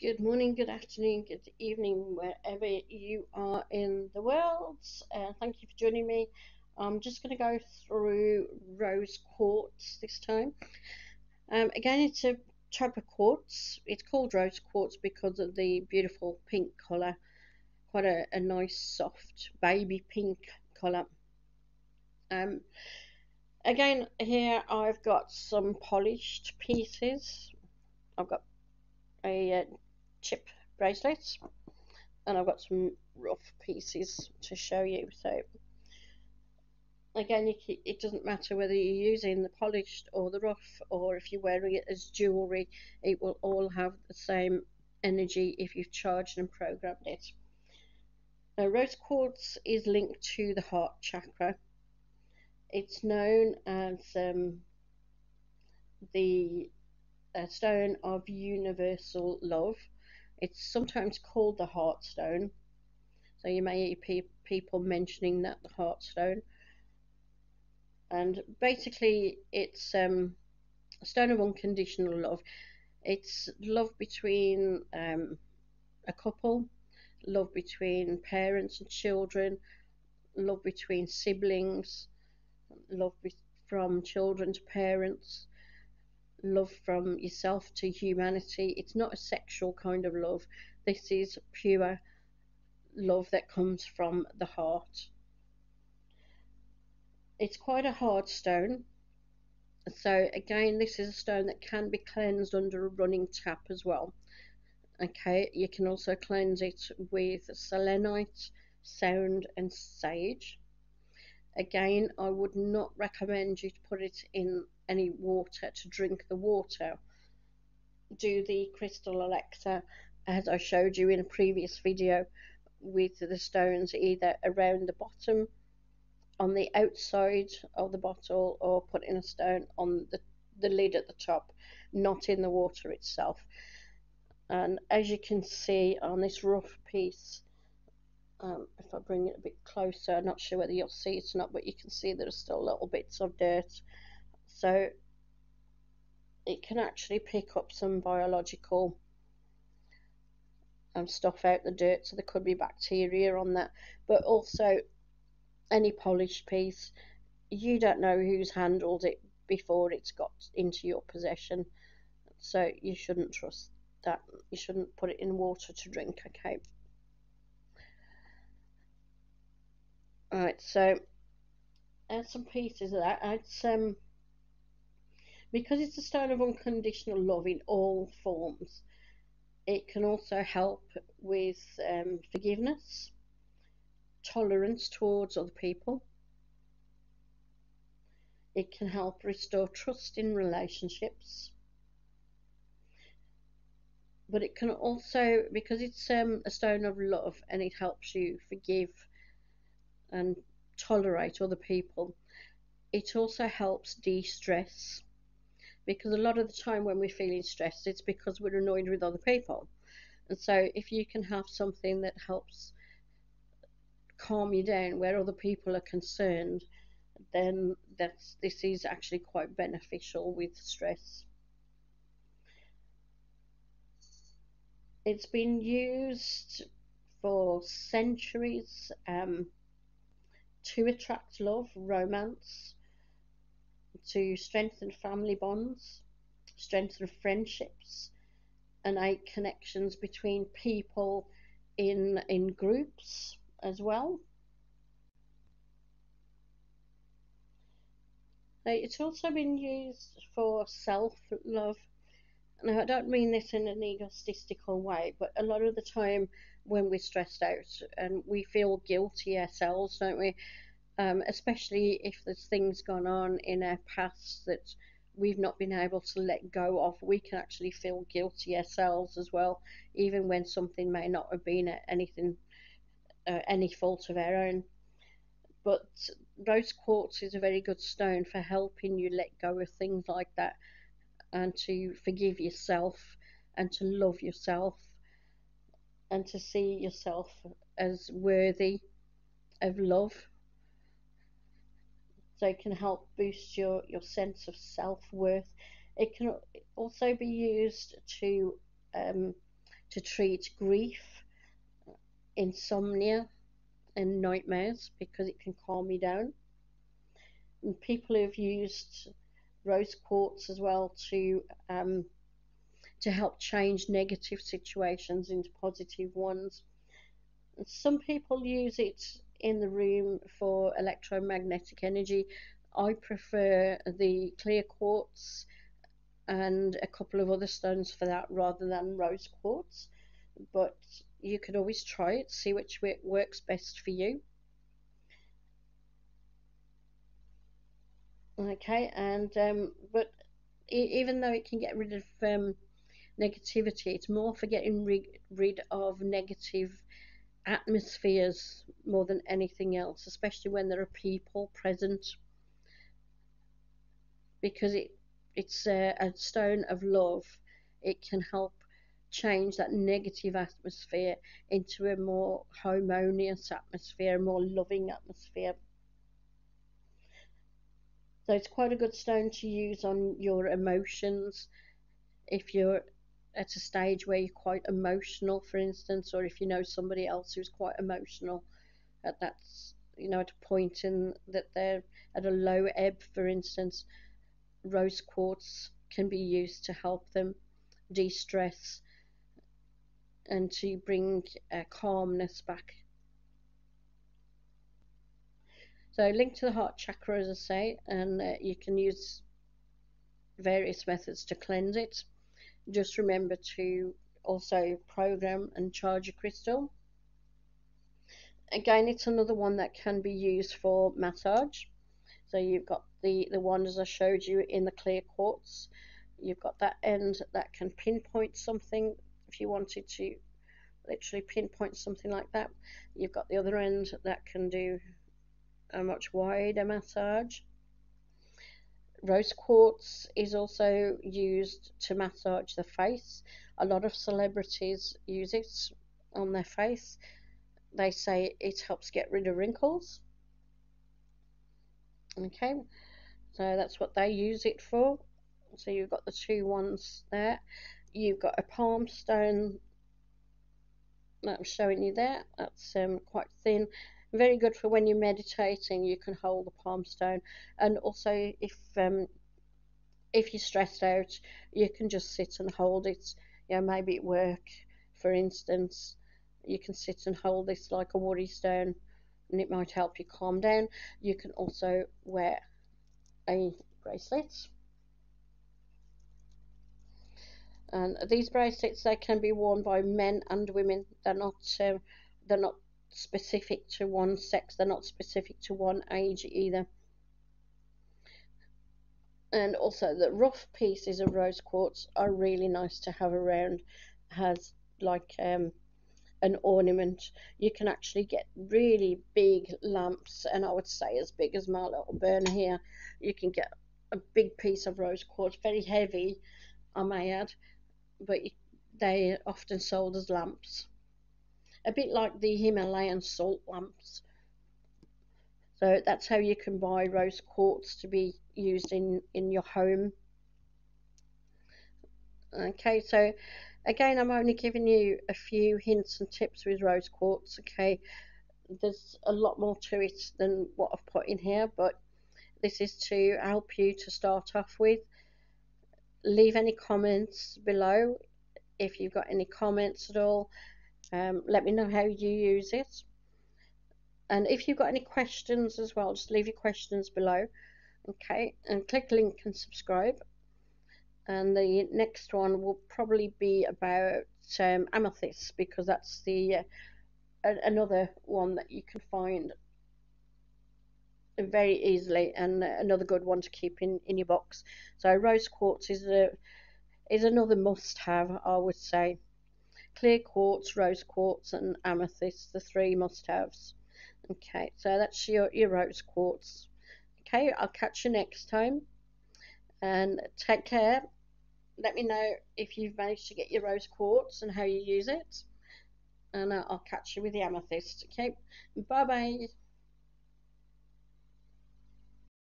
Good morning, good afternoon, good evening, wherever you are in the world. Thank you for joining me. I'm just going to go through rose quartz this time. Again, it's a type of quartz. It's called rose quartz because of the beautiful pink colour. Quite a nice, soft, baby pink colour. Um, Again, here I've got some polished pieces. I've got a chip bracelet, and I've got some rough pieces to show you. So again, it doesn't matter whether you're using the polished or the rough, or if you're wearing it as jewellery, it will all have the same energy if you've charged and programmed it. Now, rose quartz is linked to the heart chakra. It's known as the stone of universal love. It's sometimes called the heart stone. So you may hear people mentioning that, the heart stone. And basically, it's a stone of unconditional love. It's love between a couple, love between parents and children, love between siblings, love from children to parents, love from yourself to humanity. It's not a sexual kind of love. This is pure love that comes from the heart. It's quite a hard stone. So again, this is a stone that can be cleansed under a running tap as well. Okay, you can also cleanse it with selenite, sound, and sage. Again, I would not recommend you to put it in any water to drink the water. Do the crystal elixir as I showed you in a previous video with the stones either around the bottom, on the outside of the bottle, or put in a stone on the lid at the top, not in the water itself. And as you can see on this rough piece, if I bring it a bit closer, I'm not sure whether you'll see it or not, but you can see there are still little bits of dirt. So it can actually pick up some biological stuff out the dirt, so there could be bacteria on that. But also, any polished piece, you don't know who's handled it before it's got into your possession, so you shouldn't trust that. You shouldn't put it in water to drink. Okay. Alright, so add some pieces of that. It's because it's a stone of unconditional love in all forms. It can also help with forgiveness, tolerance towards other people. It can help restore trust in relationships. But it can also, because it's a stone of love and it helps you forgive and tolerate other people, it also helps de-stress, because a lot of the time when we're feeling stressed, it's because we're annoyed with other people. And so if you can have something that helps calm you down where other people are concerned, then this is actually quite beneficial with stress. It's been used for centuries to attract love, romance, to strengthen family bonds, strengthen friendships, and aid connections between people in groups as well. It's also been used for self-love. Now, I don't mean this in an egotistical way, but a lot of the time when we're stressed out and we feel guilty ourselves, don't we? Especially if there's things gone on in our past that we've not been able to let go of, we can actually feel guilty ourselves as well, even when something may not have been anything, any fault of our own. But rose quartz is a very good stone for helping you let go of things like that, and to forgive yourself, and to love yourself, and to see yourself as worthy of love. So it can help boost your sense of self-worth. It can also be used to to treat grief, insomnia, and nightmares because it can calm you down. And people who've used rose quartz as well to help change negative situations into positive ones. And some people use it in the room for electromagnetic energy. I prefer the clear quartz and a couple of other stones for that rather than rose quartz. But you could always try it, see which works best for you. Okay, and but even though it can get rid of negativity, it's more for getting rid of negative atmospheres more than anything else, especially when there are people present, because it's a stone of love. It can help change that negative atmosphere into a more harmonious atmosphere, a more loving atmosphere. So it's quite a good stone to use on your emotions if you're at a stage where you're quite emotional, for instance, or if you know somebody else who's quite emotional at that, at a point in that they're at a low ebb, for instance, rose quartz can be used to help them de-stress and to bring calmness back. So link to the heart chakra, as I say, and you can use various methods to cleanse it. Just remember to also program and charge your crystal. Again, it's another one that can be used for massage. So you've got the one as I showed you in the clear quartz. You've got that end that can pinpoint something if you wanted to literally pinpoint something like that. You've got the other end that can do a much wider massage. Rose quartz is also used to massage the face. A lot of celebrities use it on their face. They say it helps get rid of wrinkles. Okay, so that's what they use it for. So you've got the two ones there. You've got a palm stone that I'm showing you there. That's quite thin. Very good for when you're meditating. You can hold the palm stone, and also if you're stressed out, you can just sit and hold it. Maybe at work, for instance, you can sit and hold this like a worry stone, and it might help you calm down. You can also wear a bracelet. And these bracelets, they can be worn by men and women. They're not specific to one sex. They're not specific to one age either. And also the rough pieces of rose quartz are really nice to have around. Has like an ornament. You can actually get really big lamps, and I would say as big as my little burner here. You can get a big piece of rose quartz, very heavy, I may add, but they are often sold as lamps, a bit like the Himalayan salt lamps. So that's how you can buy rose quartz to be used in your home. Okay, so again, I'm only giving you a few hints and tips with rose quartz. Okay, there's a lot more to it than what I've put in here, but this is to help you to start off with. Leave any comments below if you've got any comments at all. Let me know how you use it, and if you've got any questions as well, just leave your questions below. Okay, and click link and subscribe. And the next one will probably be about amethyst, because that's the another one that you can find very easily, and another good one to keep in your box. So rose quartz is another must-have, I would say. Clear quartz, rose quartz, and amethyst, the three must-haves. Okay, so that's your rose quartz. Okay, I'll catch you next time, and take care. Let me know if you've managed to get your rose quartz and how you use it, and I'll catch you with the amethyst. Okay, bye bye.